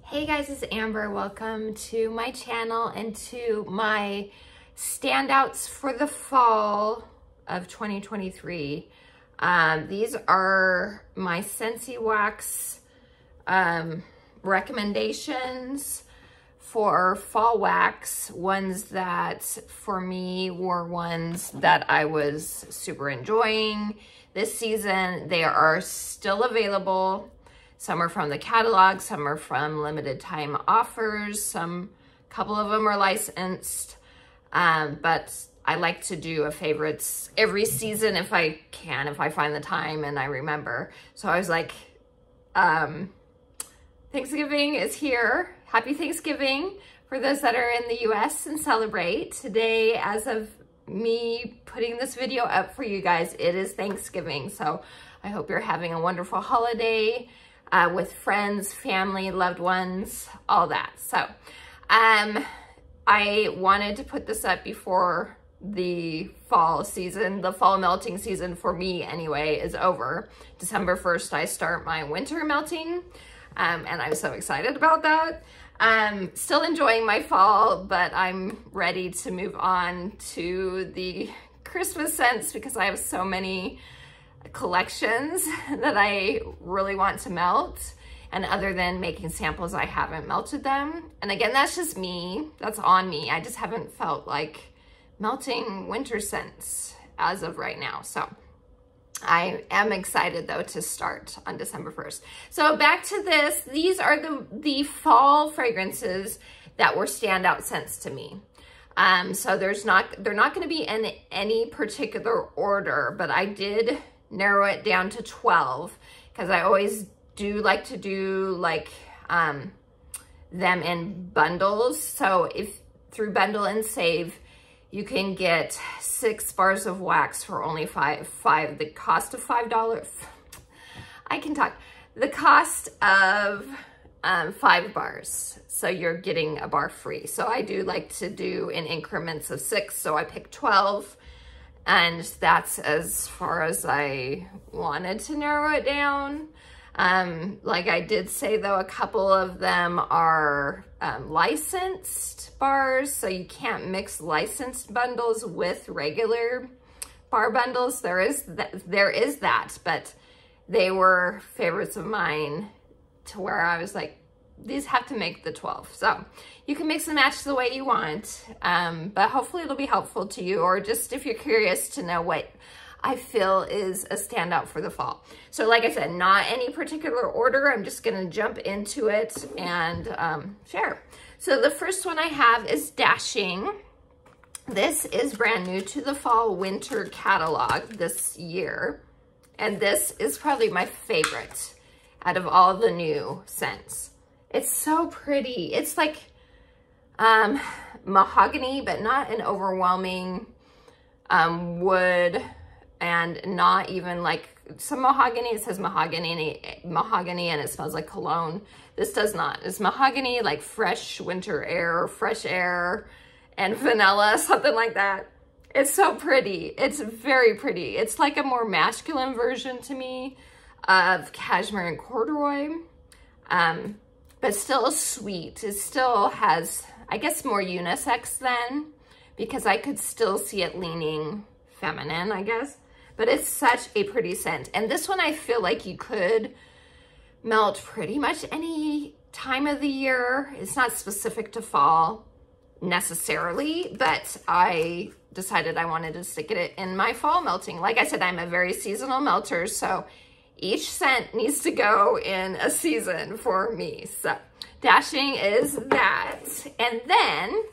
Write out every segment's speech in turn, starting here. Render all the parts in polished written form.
Hey guys, it's Amber. Welcome to my channel and to my standouts for the fall of 2023. These are my Scentsy wax recommendations for fall wax, ones that for me were ones that I was super enjoying this season. They are still available. Some are from the catalog, some are from limited time offers, couple of them are licensed, but I like to do a favorites every season if I can, if I find the time and I remember. So I was like, Thanksgiving is here. Happy Thanksgiving for those that are in the US and celebrate. Today, as of me putting this video up for you guys, it is Thanksgiving. So I hope you're having a wonderful holiday with friends, family, loved ones, all that. So I wanted to put this up before the fall season, the fall melting season for me anyway, is over. December 1st, I start my winter melting, and I'm so excited about that. Still enjoying my fall, but I'm ready to move on to the Christmas scents because I have so many collections that I really want to melt, and other than making samples, I haven't melted them. And again, that's just me, that's on me. I just haven't felt like melting winter scents as of right now. So I am excited though to start on December 1st. So back to this, these are the fall fragrances that were standout scents to me. So they're not gonna be in any particular order, but I did narrow it down to 12 because I always do like to do like them in bundles. So if through bundle and save, you can get 6 bars of wax for only five, the cost of $5. I can talk. The cost of 5 bars. So you're getting a bar free. So I do like to do in increments of 6. So I picked 12. And that's as far as I wanted to narrow it down. Like I did say though, a couple of them are licensed bars, so you can't mix licensed bundles with regular bar bundles. There is that, but they were favorites of mine to where I was like, these have to make the 12. So you can mix and match the way you want, but hopefully it'll be helpful to you, or just if you're curious to know what I feel is a standout for the fall. So like I said, not any particular order. I'm just gonna jump into it and share. So the first one I have is Dashing. This is brand new to the fall winter catalog this year. And this is probably my favorite out of all the new scents. It's so pretty. It's like mahogany, but not an overwhelming wood, and not even like some mahogany. It says mahogany and it smells like cologne. This does not. It's mahogany, like fresh winter air, fresh air, and vanilla, something like that. It's so pretty. It's very pretty. It's like a more masculine version to me of Cashmir Corduroy. But still sweet. It still has, I guess, more unisex then, because I could still see it leaning feminine, I guess. But it's such a pretty scent. And this one I feel like you could melt pretty much any time of the year. It's not specific to fall necessarily, but I decided I wanted to stick it in my fall melting. Like I said, I'm a very seasonal melter, so each scent needs to go in a season for me. So Dashing is that. And then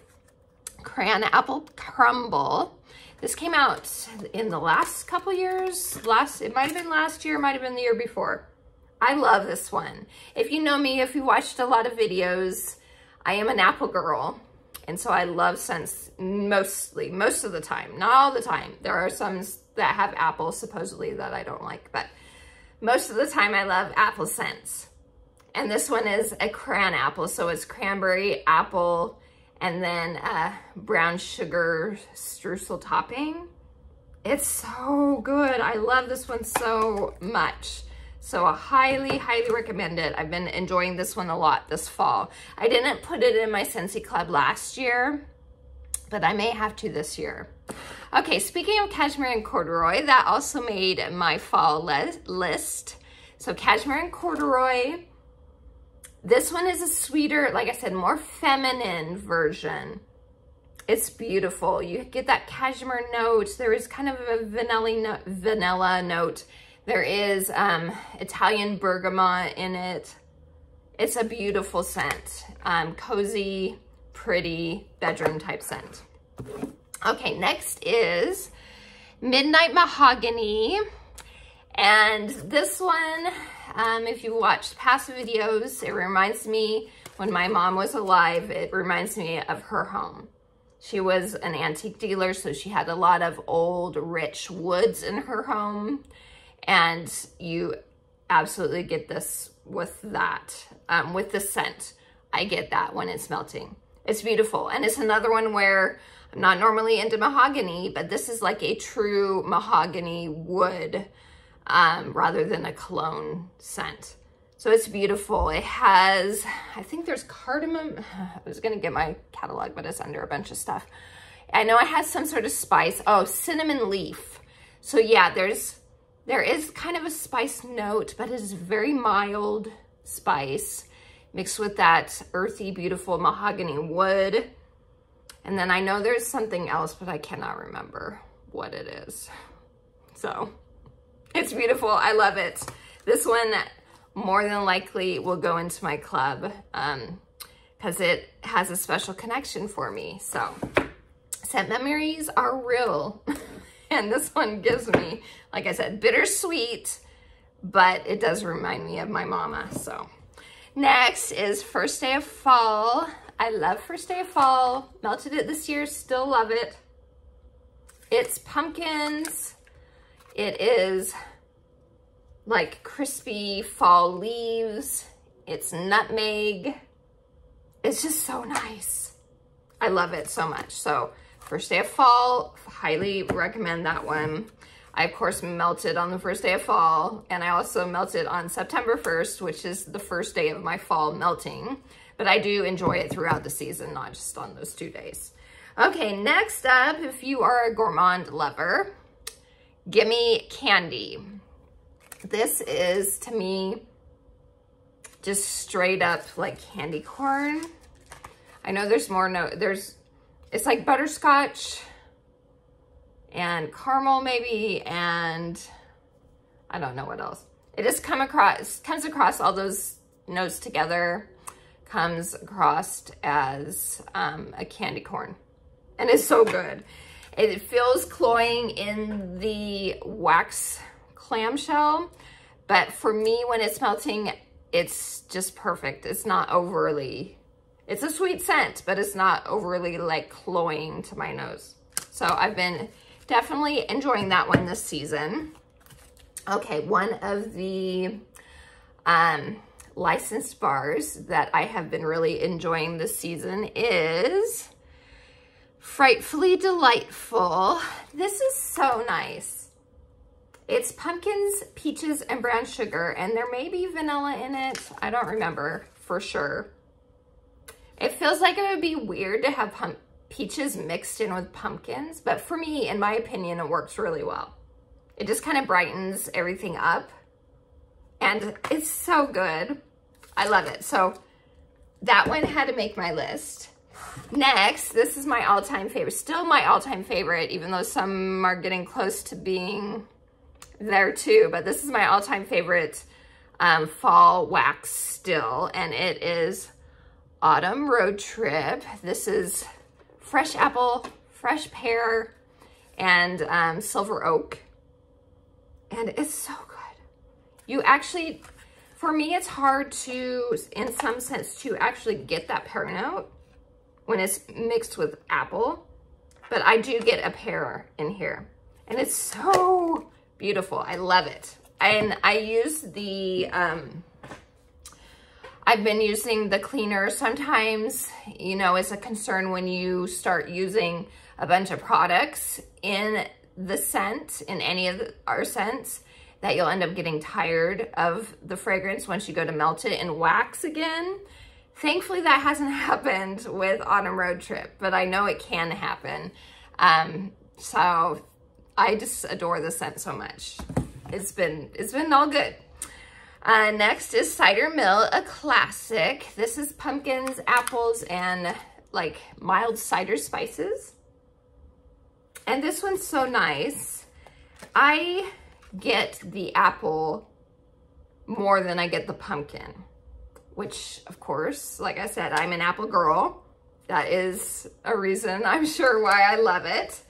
Crayon Apple Crumble. This came out in the last couple years. It might have been last year, might have been the year before. I love this one. If you know me, if you watched a lot of videos, I am an apple girl. And so I love scents most of the time, not all the time. There are some that have apple supposedly that I don't like, but most of the time I love apple scents. And this one is a crayon apple. So it's cranberry, apple, and then brown sugar streusel topping. It's so good. I love this one so much. So I highly, highly recommend it. I've been enjoying this one a lot this fall. I didn't put it in my Scentsy Club last year, but I may have to this year. Okay, speaking of Cashmere and Corduroy, that also made my fall list. So Cashmere and Corduroy, this one is a sweeter, like I said, more feminine version. It's beautiful. You get that cashmere note. There is kind of a vanilla note. There is Italian bergamot in it. It's a beautiful scent. Cozy, pretty, bedroom type scent. Okay, next is Midnight Mahogany. And this one, if you watched past videos, it reminds me when my mom was alive, it reminds me of her home. She was an antique dealer, so she had a lot of old, rich woods in her home. And you absolutely get this with that, with the scent. I get that when it's melting. It's beautiful. And it's another one where I'm not normally into mahogany, but this is like a true mahogany wood rather than a cologne scent. So it's beautiful. It has, I think there's cardamom. I was gonna get my catalog, but it's under a bunch of stuff. I know it has some sort of spice. Oh, cinnamon leaf. So yeah, there is kind of a spice note, but it is very mild spice mixed with that earthy, beautiful mahogany wood. And then I know there's something else, but I cannot remember what it is. So it's beautiful. I love it. This one more than likely will go into my club because it has a special connection for me. So scent memories are real. And this one gives me, like I said, bittersweet, but it does remind me of my mama. So next is First Day of Fall. I love First Day of Fall. Melted it this year, still love it. It's pumpkins. It is like crispy fall leaves. It's nutmeg. It's just so nice. I love it so much. So First Day of Fall, highly recommend that one. I, of course, melted on the first day of fall, and I also melted on September 1st, which is the first day of my fall melting. But I do enjoy it throughout the season, not just on those 2 days. Okay, next up, if you are a gourmand lover, Gimme Candy. This is, to me, just straight up like candy corn. I know there's more, it's like butterscotch and caramel maybe, and I don't know what else. It just comes across all those notes together, comes across as a candy corn, and it's so good. It feels cloying in the wax clamshell, but for me, when it's melting, it's just perfect. It's not overly, it's a sweet scent, but it's not overly like cloying to my nose. So I've been definitely enjoying that one this season. Okay, one of the licensed bars that I have been really enjoying this season is Frightfully Delightful. This is so nice. It's pumpkins, peaches, and brown sugar, and there may be vanilla in it. I don't remember for sure. It feels like it would be weird to have peaches mixed in with pumpkins, but for me, in my opinion, it works really well. It just kind of brightens everything up, and it's so good. I love it. So that one had to make my list. Next, this is my all-time favorite, still my all-time favorite, even though some are getting close to being there too, but this is my all-time favorite fall wax still, and it is Autumn Road Trip. This is fresh apple, fresh pear, and silver oak, and it's so good. You actually, for me, it's hard to, in some sense, to actually get that pear note when it's mixed with apple, but I do get a pear in here, and it's so beautiful. I love it. And I use the, I've been using the cleaner. Sometimes, you know, it's a concern when you start using a bunch of products in the scent, in any of our scents, that you'll end up getting tired of the fragrance once you go to melt it in wax again. Thankfully, that hasn't happened with Autumn Road Trip, but I know it can happen. So I just adore the scent so much. It's been all good. Next is Cider Mill, a classic. This is pumpkins, apples, and like mild cider spices. And this one's so nice. I get the apple more than I get the pumpkin, which of course, like I said, I'm an apple girl. That is a reason, I'm sure, why I love it.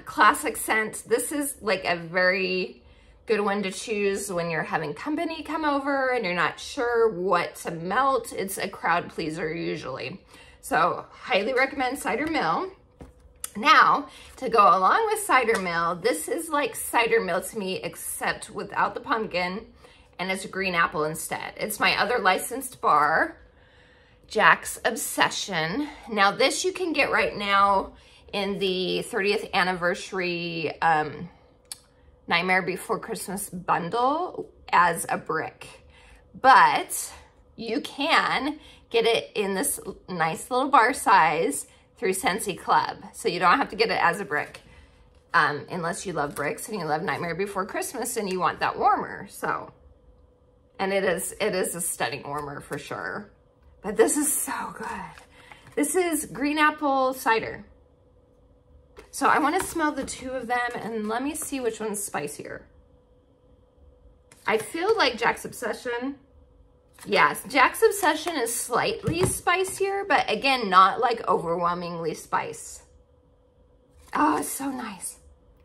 Classic scent. This is like a very good one to choose when you're having company come over and you're not sure what to melt. It's a crowd pleaser usually. So highly recommend Cider Mill. Now, to go along with Cider Mill, this is like Cider Mill to me, except without the pumpkin, and it's green apple instead. It's my other licensed bar, Jack's Obsession. Now, this you can get right now in the 30th anniversary Nightmare Before Christmas bundle as a brick. But you can get it in this nice little bar size through Scentsy Club. So you don't have to get it as a brick unless you love bricks and you love Nightmare Before Christmas and you want that warmer. So, and it is a stunning warmer for sure. But this is so good. This is green apple cider. So I want to smell the two of them and let me see which one's spicier. I feel like Jack's Obsession. Yes, Jack's Obsession is slightly spicier, but again, not like overwhelmingly spice. Oh, it's so nice.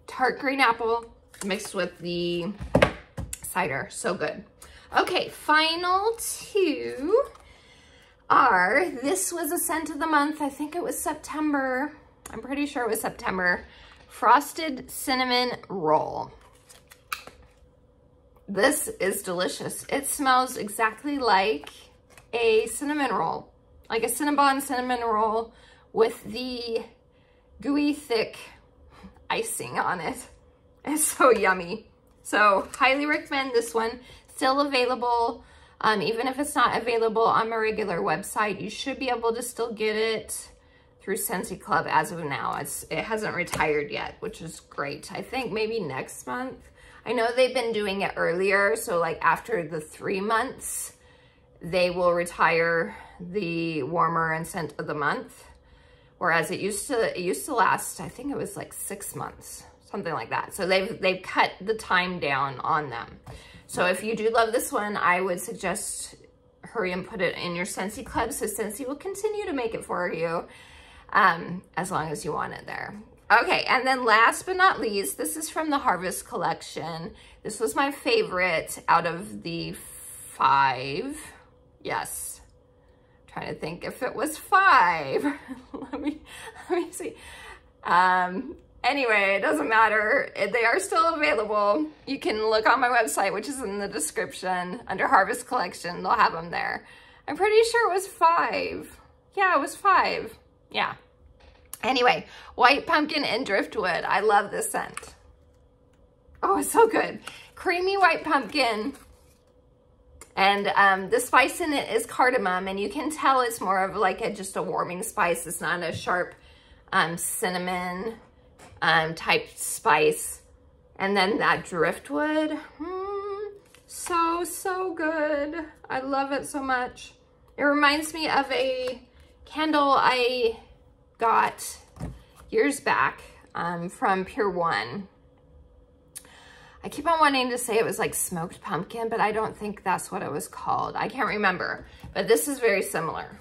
Tart green apple mixed with the cider. So good. Okay, final two are, this was a scent of the month. I think it was September. I'm pretty sure it was September. Frosted Cinnamon Roll. This is delicious. It smells exactly like a cinnamon roll, like a Cinnabon cinnamon roll with the gooey, thick icing on it. It's so yummy. So highly recommend this one. Still available. Even if it's not available on my regular website, you should be able to still get it through Scentsy Club as of now. It hasn't retired yet, which is great. I think maybe next month. I know they've been doing it earlier, so like after the 3 months, they will retire the warmer and scent of the month. Whereas it used to last, I think it was like 6 months, something like that. So they've cut the time down on them. So if you do love this one, I would suggest hurry and put it in your Scentsy Club, so Scentsy will continue to make it for you as long as you want it there. Okay, and then last but not least, this is from the Harvest Collection. This was my favorite out of the 5. Yes. I'm trying to think if it was 5. let me see. Anyway, it doesn't matter. They are still available. You can look on my website, which is in the description under Harvest Collection. They'll have them there. I'm pretty sure it was 5. Yeah, it was 5. Yeah. Anyway, White Pumpkin and Driftwood. I love this scent. Oh, it's so good. Creamy white pumpkin. And the spice in it is cardamom, and you can tell it's more of like just a warming spice. It's not a sharp cinnamon type spice. And then that Driftwood, so good. I love it so much. It reminds me of a candle I got years back from Pure One. I keep on wanting to say it was like smoked pumpkin, but I don't think that's what it was called. I can't remember, but this is very similar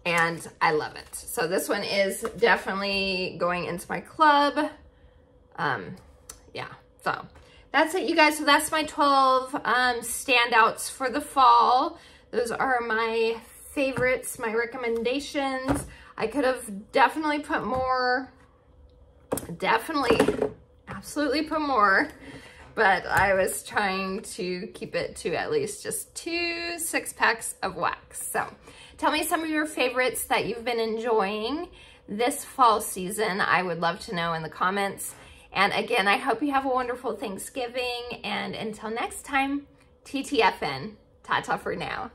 and I love it. So this one is definitely going into my club. Yeah, so that's it, you guys. So that's my 12 standouts for the fall. Those are my favorites, my recommendations. I could have definitely put more, absolutely put more, but I was trying to keep it to at least just 2 6-packs of wax. So tell me some of your favorites that you've been enjoying this fall season. I would love to know in the comments. And again, I hope you have a wonderful Thanksgiving. And until next time, TTFN. Ta-ta for now.